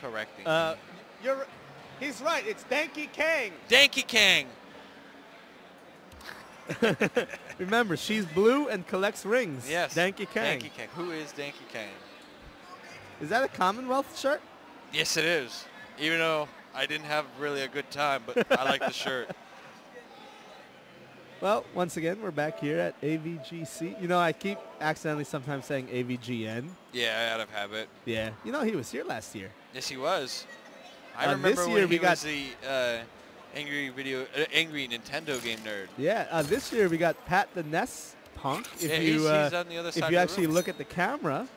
correcting? He's right. It's Danky Kang. Danky Kang. Remember, she's blue and collects rings. Yes. Danky Kang. Danky Kang. Who is Danky Kang? Is that a Commonwealth shirt? Yes, it is. Even though I didn't have really a good time, but I like the shirt. Well, once again, we're back here at AVGC. You know, I keep accidentally sometimes saying AVGN. Yeah, out of habit. Yeah. You know, he was here last year. Yes, he was. I remember this year when we he got was the angry Nintendo game nerd. Yeah. This year we got Pat the NES Punk. If Yeah, you, he's on the other side if of you the actually room. look at the camera,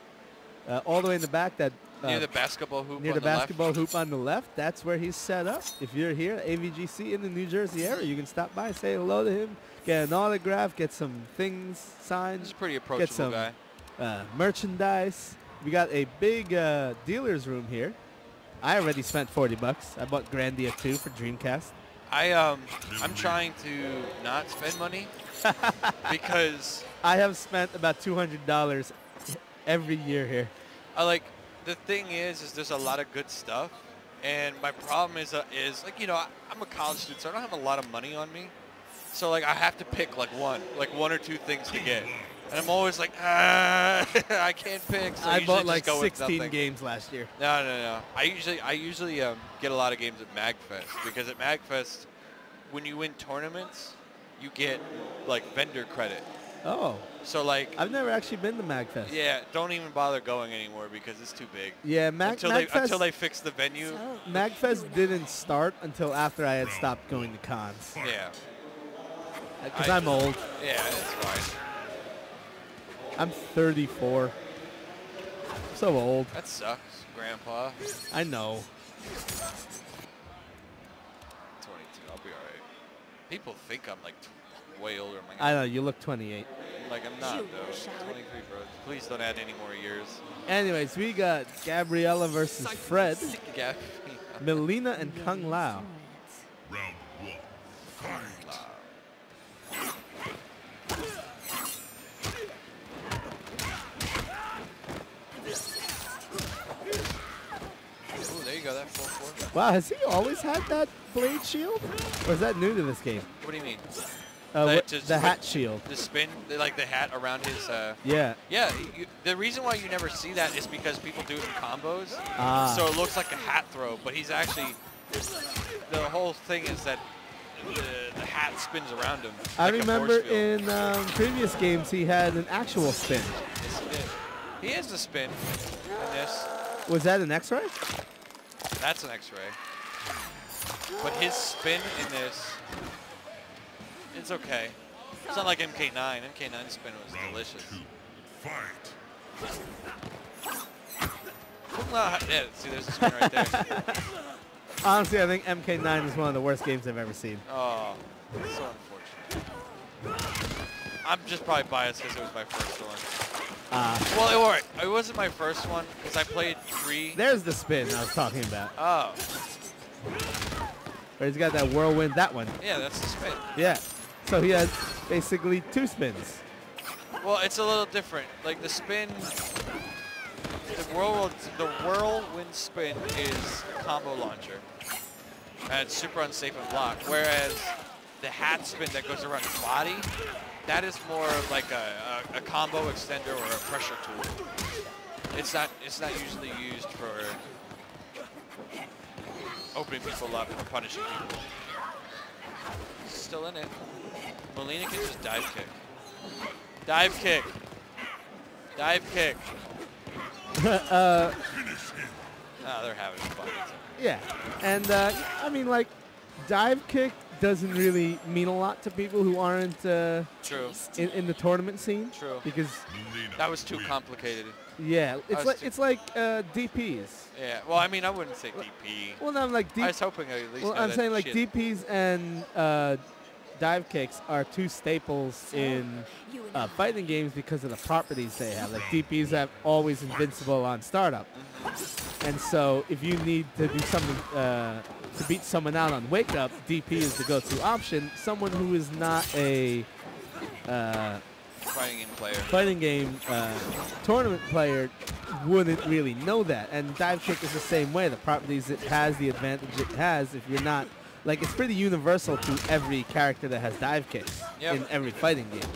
all the way in the back, that Near the basketball hoop near on the the left. basketball hoop on the left, that's where he's set up. If you're here at AVGC in the New Jersey area, you can stop by, say hello to him, get an autograph, get some things signed. He's a pretty Get approachable some guy. merchandise. We got a big dealer's room here. I already spent $40. I bought Grandia 2 for Dreamcast. I'm trying to not spend money because I have spent about $200 every year here. The thing is there's a lot of good stuff, and my problem is like, you know, I'm a college student, so I don't have a lot of money on me. So like I have to pick like one or two things to get, and I'm always like, I can't pick. So I usually bought just like go with 16 nothing. games last year. No. I usually get a lot of games at MagFest, because at MagFest, when you win tournaments, you get like vendor credit. Oh. So like I've never actually been to MagFest. Yeah, don't even bother going anymore because it's too big. Yeah, until they fix the venue. MagFest didn't start until after I had stopped going to cons. Yeah. Because I'm old. Yeah, that's fine. I'm 34. So old. That sucks, Grandpa. I know. 22, I'll be alright. People think I'm like way older. I'm like, I know, you look 28. Like I'm not though. 23, bro. Please don't add any more years. Anyways, we got Gabriella versus Fred, Gab- Melina and Kung Lao. Round one. Fight. Ooh, there you go, that 4-4. Wow, has he always had that blade shield? Or is that new to this game? What do you mean? The hat shield. The spin, like the hat around his. Yeah. Yeah, the reason why you never see that is because people do it in combos. So it looks like a hat throw, but he's actually, the whole thing is that the hat spins around him. I like a remember force field. in previous games he had an actual spin. Yes, he did. He has the spin in this. Was that an X-ray? That's an X-ray. But his spin in this, it's okay. It's not like MK9. MK9 spin was delicious. Fight. Yeah, see, there's a spin right there. Honestly, I think MK9 is one of the worst games I've ever seen. Oh, so unfortunate. I'm just probably biased because it was my first one. Well, it wasn't my first one because I played 3. There's the spin I was talking about. Oh. Where he's got that whirlwind, that one. Yeah, that's the spin. Yeah. So he has basically 2 spins. Well, it's a little different. Like the spin, the whirlwind spin is a combo launcher. And it's super unsafe and block. Whereas the hat spin that goes around his body, that is more like a combo extender or a pressure tool. It's not usually used for opening people up and punishing people. Still in it. Melina can just dive kick. Dive kick. Dive kick. Oh, they're having fun. Yeah. And, I mean, like, dive kick doesn't really mean a lot to people who aren't True. in the tournament scene. True. Because That was too complicated. yeah, it's like DPs. Yeah. Well, I mean, I wouldn't say DP. Well, no, like I was hoping I at least. well, know I'm that saying like shit. DPs and dive kicks are 2 staples in fighting games because of the properties they have. Like DPs have always invincible on startup, and so if you need to do something to beat someone out on wake up, DP is the go-to option. Someone who is not a Fighting game player. Fighting game tournament player wouldn't really know that. And dive kick is the same way. The properties it has, the advantage it has, if you're not, like, it's pretty universal to every character that has dive kicks in every fighting game.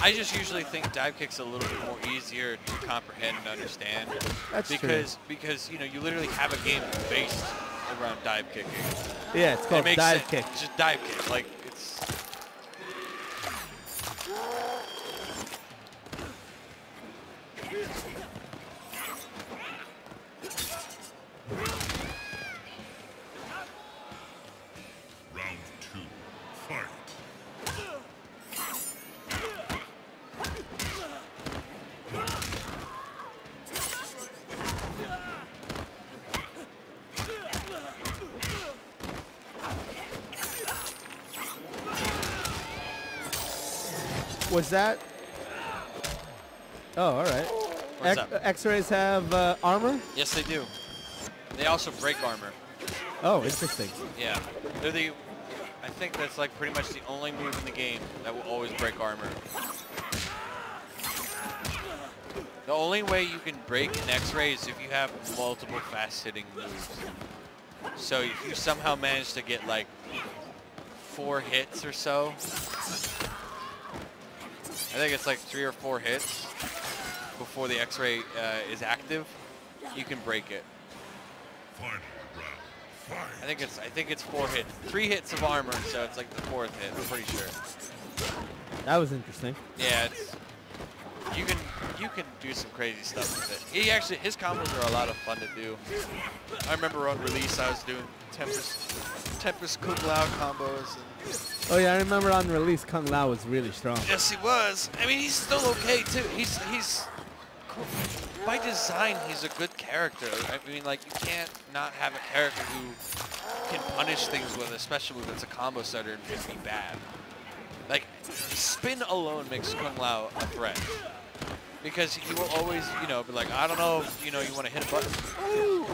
I just usually think dive kick's a little bit more easier to comprehend and understand. That's because you know, you literally have a game based around dive kicking. Yeah, it's called dive kick. It's just dive kick. Like, it's... Round 2. Fight. Was that? Oh, all right. What's up? X-rays have armor? Yes, they do. They also break armor. Oh, interesting. Yeah. They're the... I think that's like pretty much the only move in the game that will always break armor. The only way you can break an X-ray is if you have multiple fast-hitting moves. So if you somehow manage to get like 4 hits or so, I think it's like 3 or 4 hits before the X-ray is active, you can break it. Final round. Fight. I think it's 4 hits, 3 hits of armor, so it's like the 4th hit. I'm pretty sure. That was interesting. Yeah, it's, you can do some crazy stuff with it. His combos are a lot of fun to do. I remember on release I was doing Tempest Kung Lao combos. Oh yeah, I remember on release Kung Lao was really strong. Yes, he was. I mean, he's still okay too. He's cool. By design, he's a good character. I mean, like, you can't not have a character who can punish things with a special move that's a combo setter and just be bad. Like, spin alone makes Kung Lao a threat. Because he will always, you know, be like, I don't know if, you know, you want to hit a button. Ooh.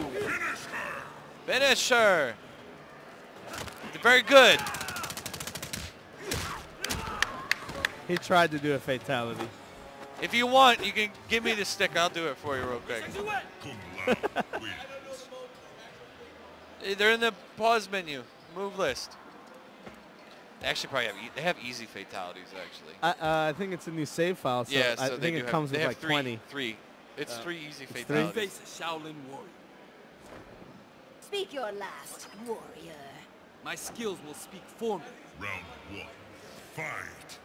Finisher! Very good. He tried to do a fatality. If you want, you can give me the stick. I'll do it for you real quick. Kung Lao wins. They're in the pause menu, move list. They actually probably have easy fatalities actually. I think it's a new save file, so Yeah, I so think it comes with like 20. Three. It's 3 easy it's fatalities. three? Face a Shaolin warrior. Speak your last, warrior. My skills will speak for me. Round 1. Fight.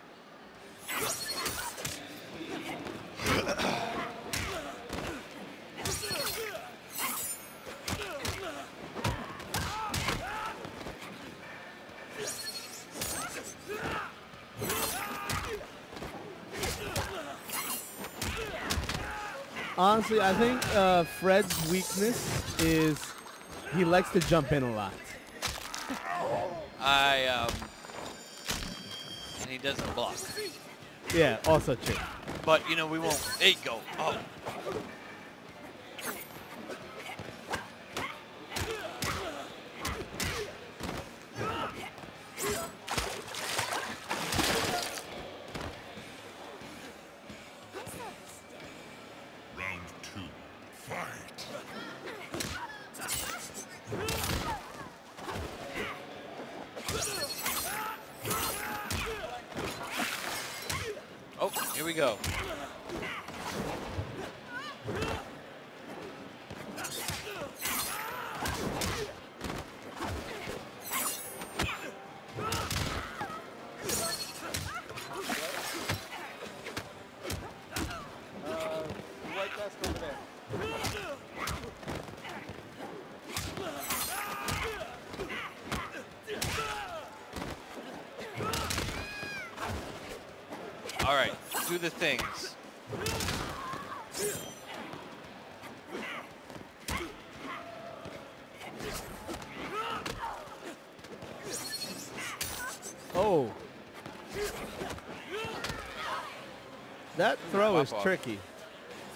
Honestly, I think Fred's weakness is he likes to jump in a lot. And he doesn't block. Yeah, also true. But you know, we won't. There you go. Oh. Round 2. Fight. Oh, here we go. All right, do the things. Oh. That throw is Pop off. tricky.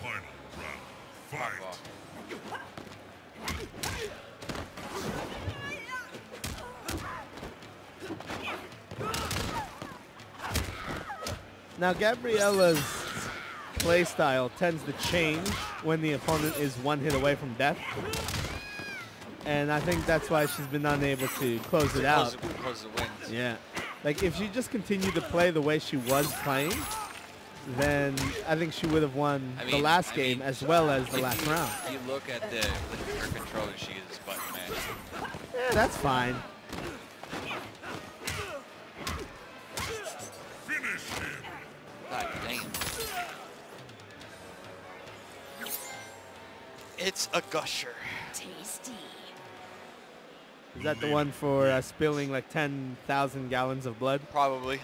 Final round. Fight. Now, Gabriella's playstyle tends to change when the opponent is one hit away from death. And I think that's why she's been unable to close it out. Close the wins. Yeah. Like, if she just continued to play the way she was playing, then I think she would have won the last game as well as the last round. If you look at her controller, she is button mashed. Yeah, that's fine. God damn. It's a gusher. Tasty. Is that the one for spilling like 10,000 gallons of blood? Probably.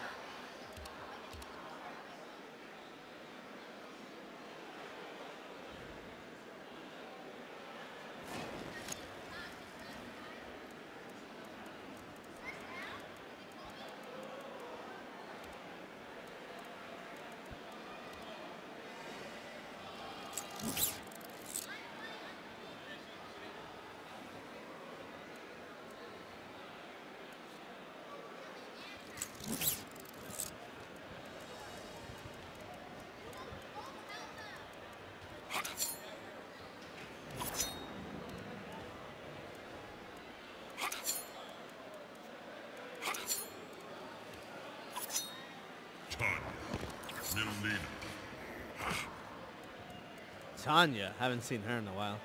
Tanya, haven't seen her in a while.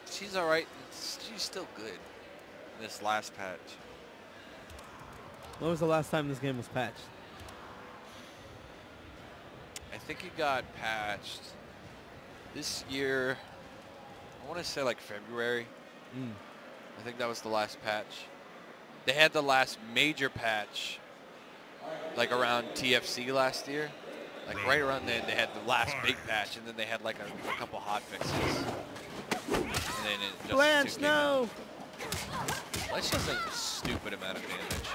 She's all right. She's still good. This last patch. When was the last time this game was patched? I think it got patched this year. I want to say like February. I think that was the last patch. They had the last major patch like around TFC last year. Like right around then, they had the last big patch, and then they had like a couple hot fixes. And then it just Blanche, no! Blanche does a stupid amount of damage.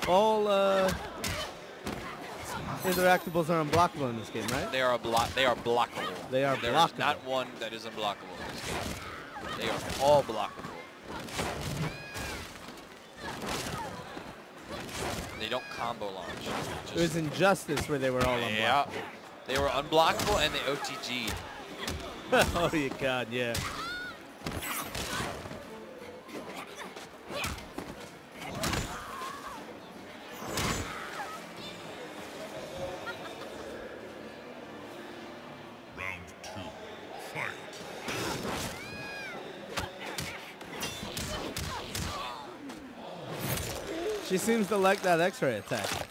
All interactables are unblockable in this game, right? They are blockable. They are There blockable. is not one that is unblockable in this game. They are all blockable. They don't combo launch. It was Injustice where they were all unblockable. Yeah. They were unblockable and they OTG'd. Oh, your God, yeah. Round 2. Fight. She seems to like that X-ray attack.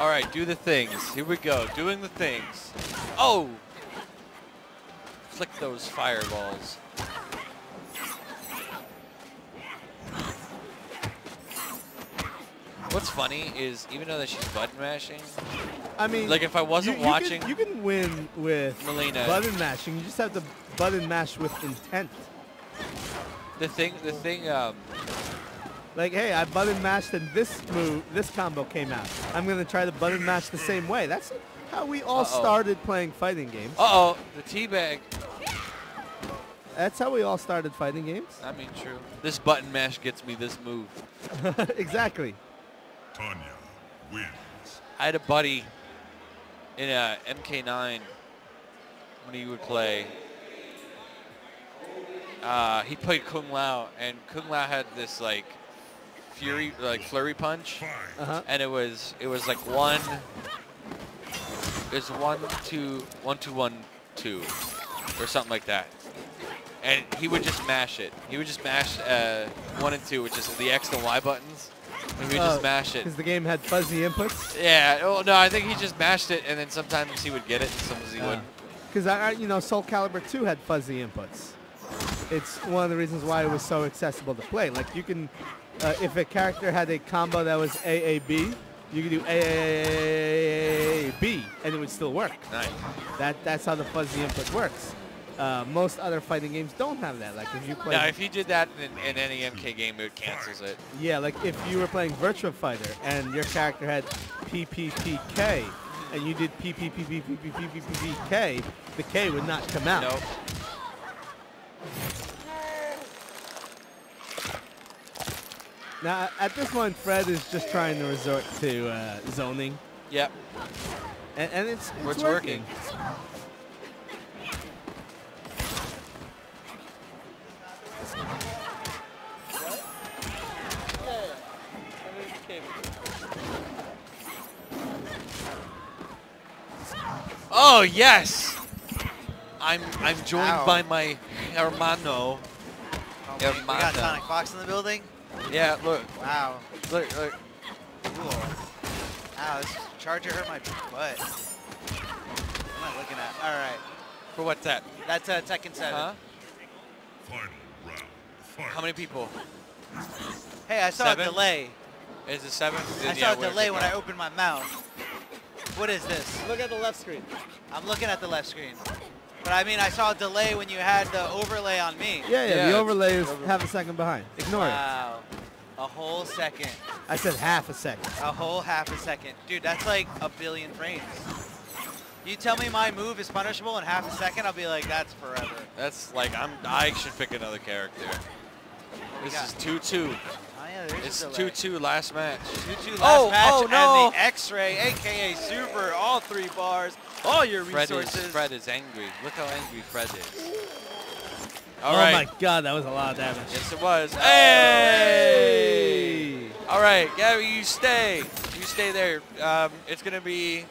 All right, do the things. Here we go, doing the things. Oh! Flick those fireballs. What's funny is, even though that she's button mashing, I mean, like if I wasn't watching, you can win with Melina. button mashing. You just have to button mash with intent. the thing, Like, hey, I button mashed and this combo came out. I'm gonna try to button mash the same way. That's how we all started playing fighting games. uh-oh, the teabag. That's how we all started fighting games. I mean, true. This button mash gets me this move. Exactly. Tanya wins. I had a buddy in a MK9 when he would play. He played Kung Lao, and Kung Lao had this like flurry punch, and it was like one. It's 1 2 1 2 1 2 or something like that, and he would just mash it. He would just mash 1 and 2, which is the X and Y buttons. And we just mash it. Because the game had fuzzy inputs? Yeah. Oh, no, I think he just mashed it, and then sometimes he would get it, and sometimes he wouldn't. Because, Soul Calibur 2 had fuzzy inputs. It's one of the reasons why it was so accessible to play. Like, you can, if a character had a combo that was AAB, you could do AAB, and it would still work. Nice. That's how the fuzzy input works. Most other fighting games don't have that. Like if you play. Now, if you did that in any MK game, it cancels it. Yeah, like if you were playing Virtua Fighter and your character had PPPK, and you did P, P, P, P, P, P, P, P, P, P, K, the K would not come out. Nope. Now, at this point, Fred is just trying to resort to zoning, Yep. and it's It's working. Oh yes! I'm joined Ow. by my hermano. Oh, we got Hermana. Sonic Fox in the building. Yeah, look, Wow. look. Cool. Ow, this charger hurt my butt. What am I looking at? All right. For what's that? That's Tekken 7. Huh? Final round. Fight. How many people? Hey, I saw 7? a delay. Is it 7? I saw a delay when I opened my mouth. What is this? Look at the left screen. I'm looking at the left screen. But I mean, I saw a delay when you had the overlay on me. Yeah, Yeah, the overlay is half a second behind. Ignore Wow. A whole second. it. I said half a second. A whole half a second. Dude, that's like a billion frames. You tell me my move is punishable in half a second, I'll be like, that's forever. That's like I should pick another character. This got? is 2-2. Oh yeah, there's It's a delay. 2-2 last match. 2-2 last Oh, match, oh, no. and the X-Ray, aka Super, all 3 bars, all your resources. Fred is angry. Look how angry Fred is. All Oh right. my God, that was a lot of damage. Yes, it was. Hey! All right, Gabby, you stay. You stay there. It's gonna be